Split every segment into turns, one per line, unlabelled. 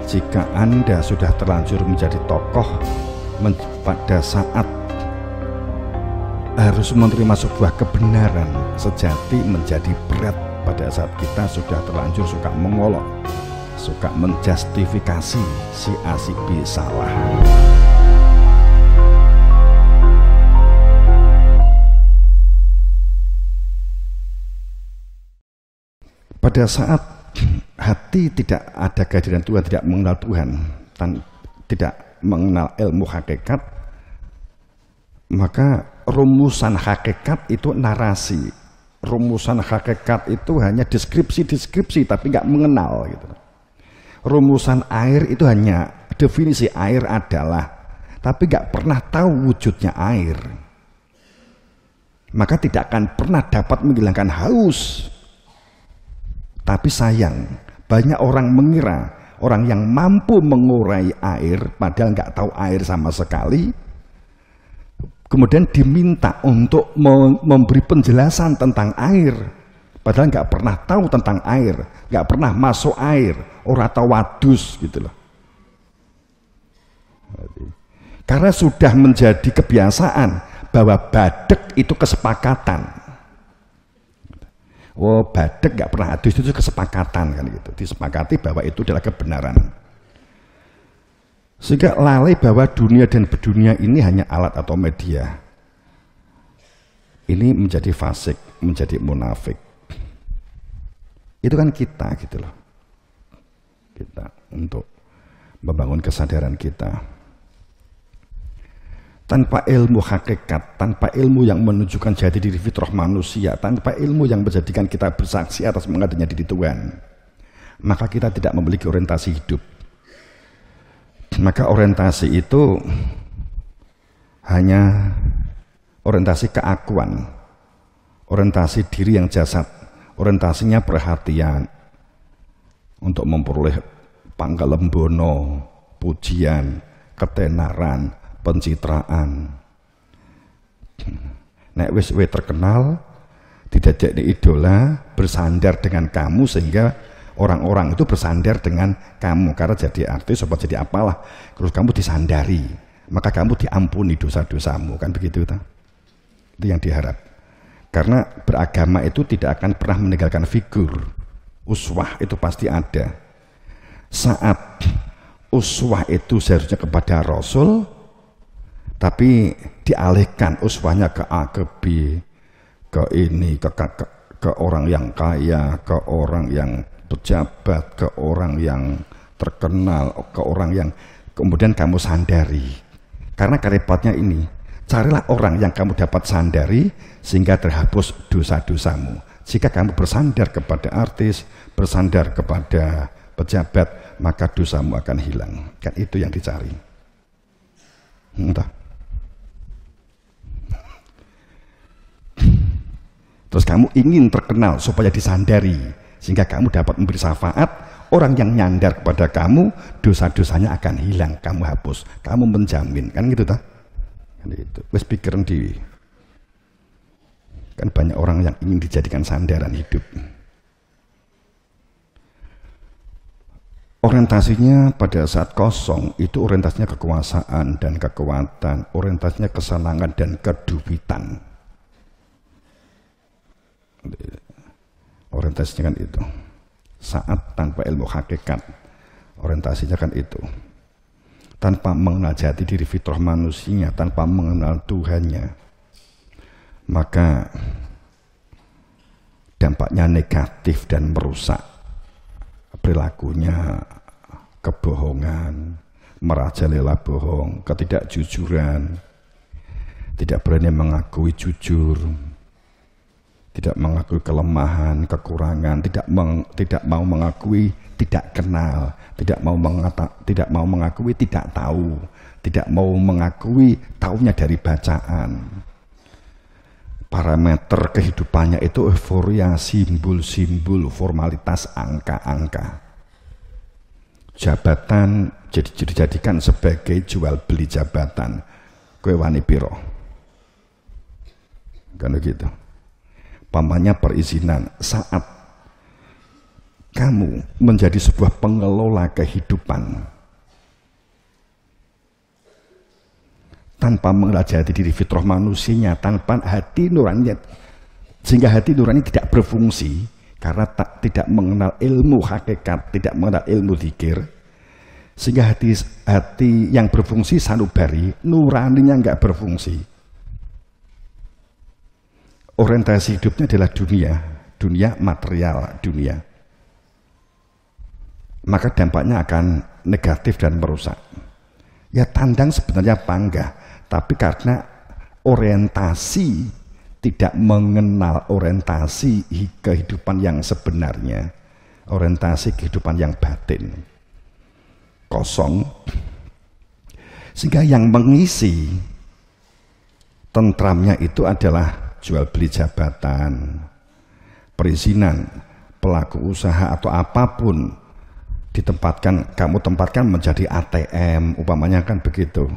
Jika Anda sudah terlanjur menjadi tokoh, pada saat harus menerima sebuah kebenaran sejati menjadi berat pada saat kita sudah terlanjur suka mengolok, suka menjustifikasi si A si B salah. Pada saat hati tidak ada kehadiran Tuhan, tidak mengenal Tuhan, tidak mengenal ilmu hakikat, maka rumusan hakikat itu narasi, rumusan hakikat itu hanya deskripsi tapi nggak mengenal gitu. Rumusan air itu hanya definisi air adalah, tapi nggak pernah tahu wujudnya air, maka tidak akan pernah dapat menghilangkan haus. Tapi sayang, banyak orang mengira orang yang mampu mengurai air padahal nggak tahu air sama sekali, kemudian diminta untuk memberi penjelasan tentang air padahal nggak pernah tahu tentang air, nggak pernah masuk air, ora tahu wadus gitu loh. Karena sudah menjadi kebiasaan bahwa badek itu kesepakatan. Oh, badek nggak pernah adus, itu kesepakatan kan gitu. Disepakati bahwa itu adalah kebenaran. Sehingga lalai bahwa dunia dan berdunia ini hanya alat atau media. Ini menjadi fasik, menjadi munafik. Itu kan kita gitu loh. Kita untuk membangun kesadaran kita. Tanpa ilmu hakikat, tanpa ilmu yang menunjukkan jati diri fitrah manusia, tanpa ilmu yang menjadikan kita bersaksi atas mengadanya diri Tuhan, maka kita tidak memiliki orientasi hidup. Maka orientasi itu hanya orientasi keakuan, orientasi diri yang jasad, orientasinya perhatian untuk memperoleh panggalembono, pujian, ketenaran, pencitraan. Nek wis terkenal, tidak jadi idola, bersandar dengan kamu sehingga orang-orang itu bersandar dengan kamu karena jadi artis atau jadi apalah, terus kamu disandari, maka kamu diampuni dosa-dosamu, kan begitu ta? Itu yang diharap. Karena beragama itu tidak akan pernah meninggalkan figur. Uswah itu pasti ada. Saat uswah itu seharusnya kepada Rasul, tapi dialihkan uswahnya ke A, ke B, ke ini, ke orang yang kaya, ke orang yang pejabat, ke orang yang terkenal, ke orang yang kemudian kamu sandari. Karena kerepotannya ini, carilah orang yang kamu dapat sandari sehingga terhapus dosa-dosamu. Jika kamu bersandar kepada artis, bersandar kepada pejabat, maka dosamu akan hilang. Kan itu yang dicari. Entah. Terus kamu ingin terkenal supaya disandari sehingga kamu dapat memberi syafaat, orang yang nyandar kepada kamu dosa-dosanya akan hilang, kamu hapus, kamu menjamin, kan gitu ta? Kan itu. Wes pikiran di kan banyak orang yang ingin dijadikan sandaran hidup. Orientasinya pada saat kosong itu orientasinya kekuasaan dan kekuatan, orientasinya kesenangan dan kedubitan. Orientasinya kan itu. Saat tanpa ilmu hakikat, orientasinya kan itu. Tanpa mengenal jati diri fitrah manusianya, tanpa mengenal Tuhannya, maka dampaknya negatif dan merusak perilakunya, kebohongan, merajalela bohong, ketidakjujuran, tidak berani mengakui jujur, tidak mengakui kelemahan, kekurangan, tidak mau mengakui tidak kenal, tidak mau mengakui tidak tahu, tidak mau mengakui taunya dari bacaan. Parameter kehidupannya itu euforia, simbol-simbol, formalitas, angka-angka. Jabatan dijadikan sebagai jual beli jabatan. Kowe wani piro? Kan begitu. Pamannya perizinan, saat kamu menjadi sebuah pengelola kehidupan tanpa mengenal jati diri fitrah manusianya, tanpa hati nurani, sehingga hati nurani tidak berfungsi karena tidak mengenal ilmu hakikat, tidak mengenal ilmu zikir, sehingga hati yang berfungsi sanubari, nuraninya nggak berfungsi. Orientasi hidupnya adalah dunia material, dunia. Maka dampaknya akan negatif dan merusak. Ya tandang sebenarnya bangga, tapi karena orientasi tidak mengenal orientasi kehidupan yang sebenarnya, orientasi kehidupan yang batin, kosong, sehingga yang mengisi tentramnya itu adalah jual beli jabatan, perizinan, pelaku usaha atau apapun kamu tempatkan menjadi ATM, umpamanya kan begitu.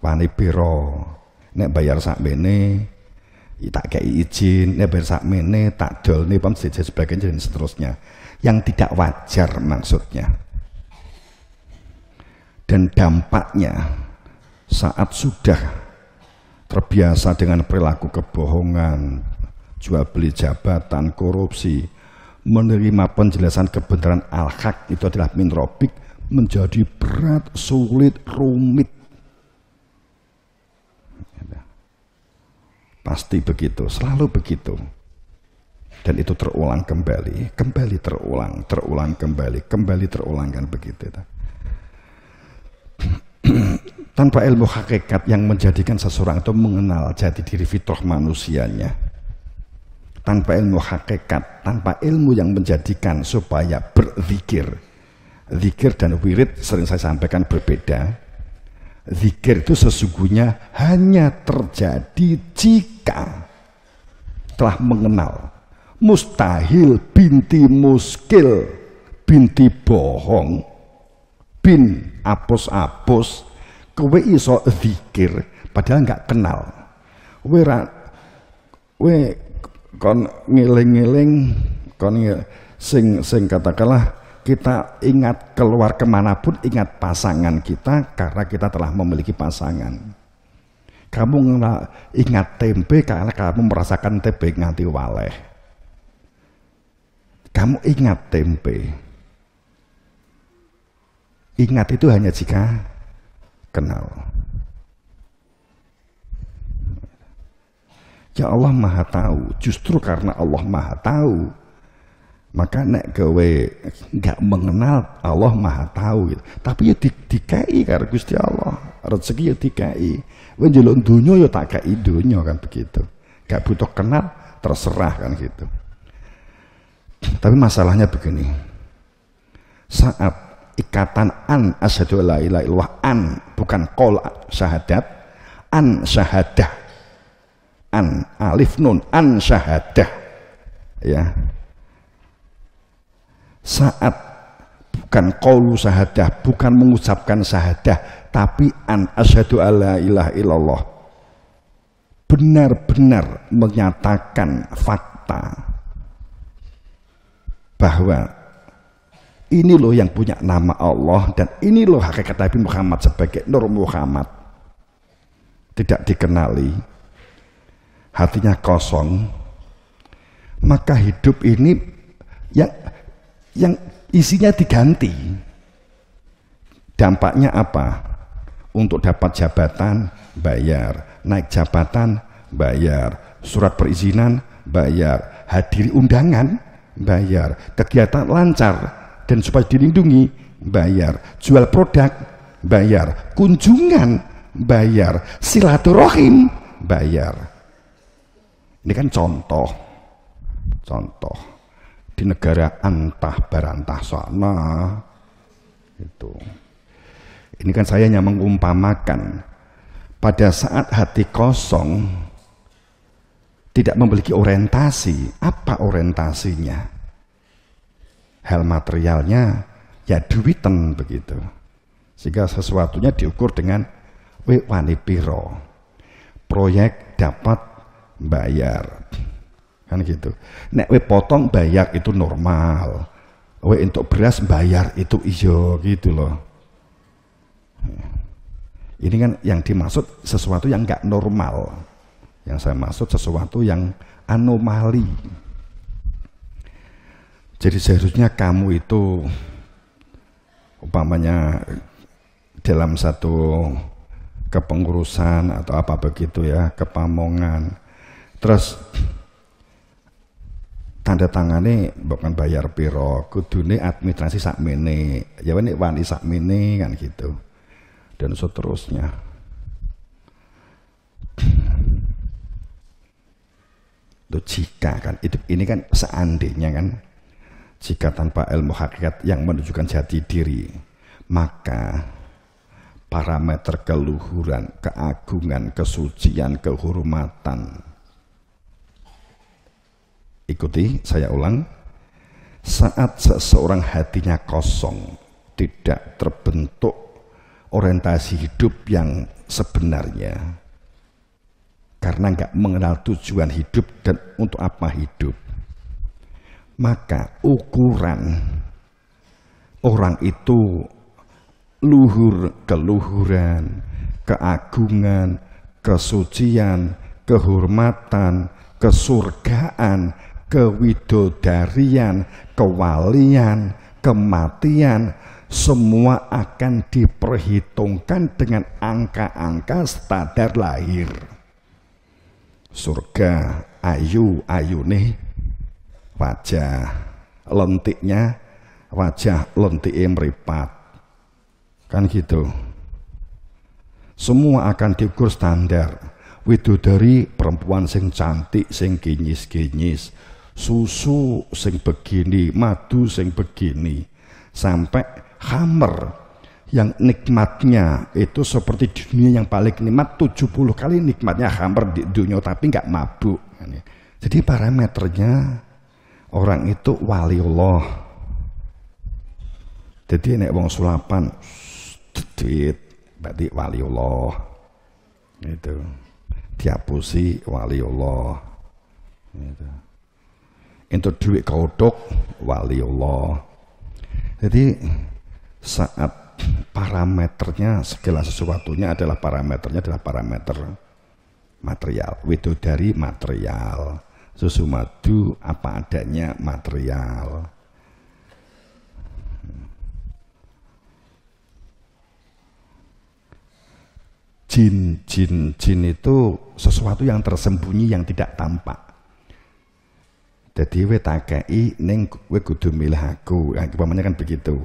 Wani biro, nek bayar sakmene, tak kei izin, nek bayar sakmene, tak dol nih, sebagainya dan seterusnya. Yang tidak wajar maksudnya. Dan dampaknya saat sudah terbiasa dengan perilaku kebohongan, jual beli jabatan, korupsi, menerima penjelasan kebenaran al-haq itu adalah min rabbik, menjadi berat, sulit, rumit. Pasti begitu, selalu begitu. Dan itu terulang kembali terulang kembali terulang kan begitu. Tanpa ilmu hakikat yang menjadikan seseorang itu mengenal jati diri fitrah manusianya, tanpa ilmu hakikat, tanpa ilmu yang menjadikan supaya berzikir, zikir dan wirid sering saya sampaikan berbeda. Zikir itu sesungguhnya hanya terjadi jika telah mengenal mustahil binti muskil binti bohong bin apus kowe iso zikir padahal nggak kenal we kon ngiling-ngiling sing katakanlah kita ingat keluar kemanapun ingat pasangan kita karena kita telah memiliki pasangan. Kamu ingat tempe karena kamu merasakan tempe nganti waleh. Kamu ingat tempe. Ingat itu hanya jika kenal. Ya Allah Maha Tahu. Justru karena Allah Maha Tahu, maka nek gawe nggak mengenal Allah Maha Tahu gitu. Tapi ya dikai karo Gusti Allah. Rezeki ya dikai. Wong njaluk donya ya tak kai donya kan begitu. Gak butuh kenal, terserah kan gitu. Tapi masalahnya begini. Saat ikatan an asyhadu alla ilaha illallah, an bukan qaul syahadat, an syahadah. An alif nun an syahadah. Ya. Saat bukan qaulu syahadah, bukan mengucapkan syahadah, tapi an asyhadu alla ilaha illallah, benar-benar menyatakan fakta bahwa ini loh yang punya nama Allah dan ini loh hakikat Nabi Muhammad sebagai Nur Muhammad. Tidak dikenali, hatinya kosong, maka hidup ini yang isinya diganti. Dampaknya apa? Untuk dapat jabatan bayar, naik jabatan bayar, surat perizinan bayar, hadiri undangan bayar, kegiatan lancar dan supaya dilindungi bayar, jual produk bayar, kunjungan bayar, silaturahim bayar. Ini kan contoh di negara antah barantah sana itu. Ini kan saya hanya mengumpamakan pada saat hati kosong, tidak memiliki orientasi. Apa orientasinya? Hal materialnya ya duiten begitu, sehingga sesuatunya diukur dengan wani piro, proyek dapat bayar kan gitu. Nek we potong bayar itu normal, untuk beras bayar itu iyo gitu loh. Ini kan yang dimaksud sesuatu yang nggak normal. Yang saya maksud sesuatu yang anomali. Jadi seharusnya kamu itu umpamanya dalam satu kepengurusan atau apa begitu ya, kepamongan, terus tanda tangannya bukan bayar piro, kudune administrasi sakmene, ya ini wani sakmene kan gitu, dan seterusnya. Itu jika kan, ini kan seandainya kan, jika tanpa ilmu hakikat yang menunjukkan jati diri, maka parameter keluhuran, keagungan, kesucian, kehormatan. Ikuti, saya ulang. Saat seseorang hatinya kosong, tidak terbentuk orientasi hidup yang sebenarnya, karena nggak mengenal tujuan hidup dan untuk apa hidup, maka ukuran orang itu luhur, keluhuran, keagungan, kesucian, kehormatan, kesurgaan, kewidodarian, kewalian, kematian, semua akan diperhitungkan dengan angka-angka standar lahir. Surga ayu nih wajah lentiknya, wajah lentiknya meripat, kan gitu. Semua akan diukur standar. Widodari perempuan sing cantik, sing kinyis-kinyis, susu sing begini, madu sing begini, sampai khamr yang nikmatnya itu seperti di dunia yang paling nikmat 70 kali nikmatnya khamr di dunia, tapi nggak mabuk. Jadi parameternya orang itu waliullah. Jadi nek wong sulapan dedit berarti waliullah. Itu diapusi waliullah. Itu. Untuk duit kodok waliullah. Jadi saat parameternya segala sesuatunya adalah parameternya adalah parameter material. Widodari material, susu madu apa adanya material. Jin itu sesuatu yang tersembunyi yang tidak tampak. Jadi we takei ning we kudu milih aku, umpamanya kan begitu.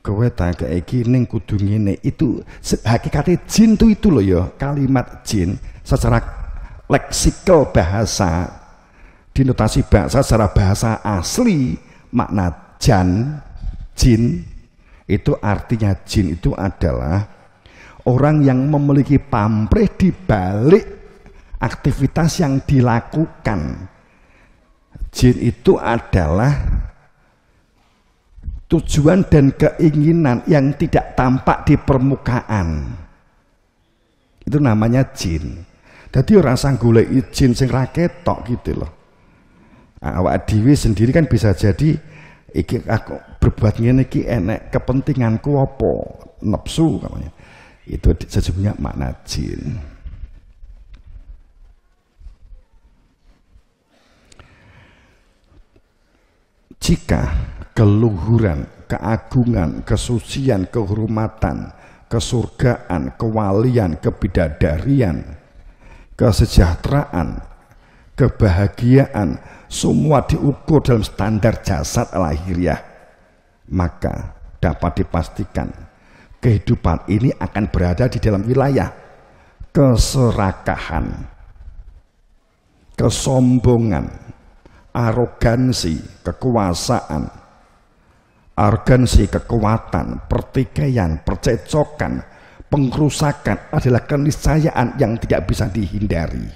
Kowe takei iki ning kudu ngene, itu hakikate jin itu loh ya, kalimat jin secara leksikal bahasa, dinotasi bahasa secara bahasa asli makna jin itu artinya jin itu adalah orang yang memiliki pamrih di balik aktivitas yang dilakukan. Jin itu adalah tujuan dan keinginan yang tidak tampak di permukaan. Itu namanya jin. Jadi orang sang golek jin sing ra ketok gitu loh. Awak dhewe sendiri kan bisa jadi iki aku berbuat ngene iki enek kepentinganku apa? Nafsu namanya. Itu sesungguhnya makna jin. Jika keluhuran, keagungan, kesucian, kehormatan, kesurgaan, kewalian, kebidadarian, kesejahteraan, kebahagiaan, semua diukur dalam standar jasad lahiriah, maka dapat dipastikan kehidupan ini akan berada di dalam wilayah keserakahan, kesombongan, arogansi, kekuasaan, arogansi, kekuatan, pertikaian, percecokan, pengrusakan adalah keniscayaan yang tidak bisa dihindari.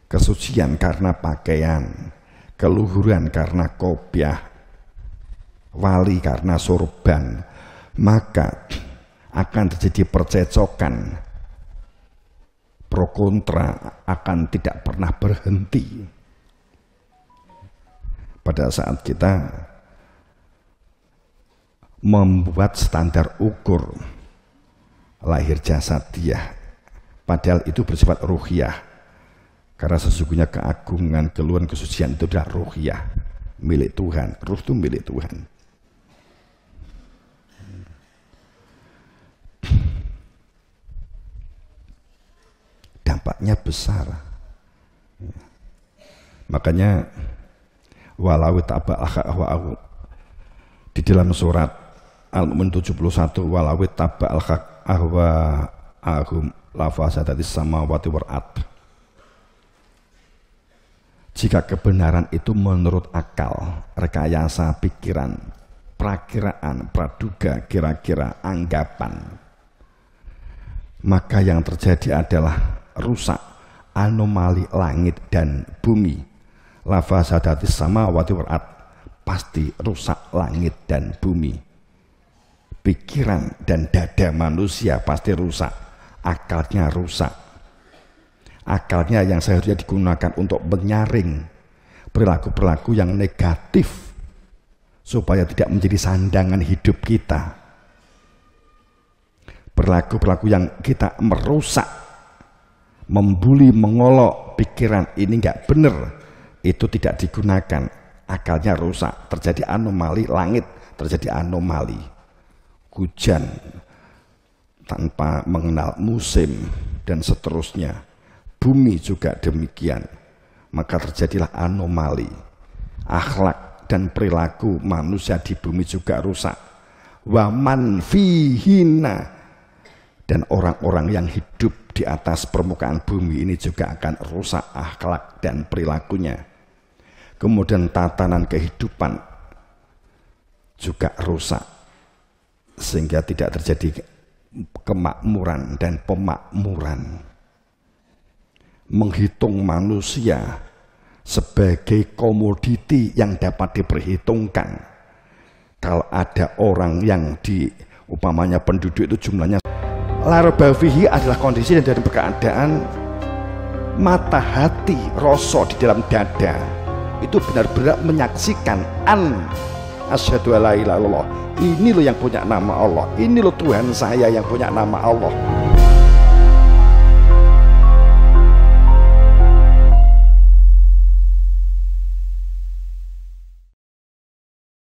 Kesucian karena pakaian, keluhuran karena kopiah, wali karena sorban, maka akan terjadi percecokan. Pro kontra akan tidak pernah berhenti. pada saat kita membuat standar ukur lahir jasadiah, padahal itu bersifat ruhiyah, karena sesungguhnya keagungan, keluhan, kesucian itu adalah ruhiyah, milik Tuhan. Ruh itu milik Tuhan. Dampaknya besar. Makanya walau taba'al di dalam surat Al-Mu'min 71, walau taba'al ahwa'ahum lafasadatis samawati wal ard. Jika kebenaran itu menurut akal, rekayasa pikiran, prakiraan, praduga, kira-kira, anggapan, maka yang terjadi adalah rusak, anomali langit dan bumi. Lafasadatis samawati wal ard, pasti rusak langit dan bumi. Pikiran dan dada manusia pasti rusak, akalnya rusak. Akalnya yang seharusnya digunakan untuk menyaring perilaku-perilaku yang negatif supaya tidak menjadi sandangan hidup kita. Perilaku-perilaku yang kita merusak, membuli, mengolok pikiran ini nggak benar, itu tidak digunakan, akalnya rusak, terjadi anomali langit, terjadi anomali hujan tanpa mengenal musim dan seterusnya. Bumi juga demikian, maka terjadilah anomali. Akhlak dan perilaku manusia di bumi juga rusak. Wa man fihina, dan orang-orang yang hidup di atas permukaan bumi ini juga akan rusak akhlak dan perilakunya. Kemudian tatanan kehidupan juga rusak, sehingga tidak terjadi kemakmuran dan pemakmuran. Menghitung manusia sebagai komoditi yang dapat diperhitungkan. Kalau ada orang yang umpamanya penduduk itu jumlahnya, larbafihi adalah kondisi dan keadaan mata hati rasa di dalam dada itu benar-benar menyaksikan asyhadu alla ilaha illallah, ini loh yang punya nama Allah, ini loh Tuhan saya yang punya nama Allah.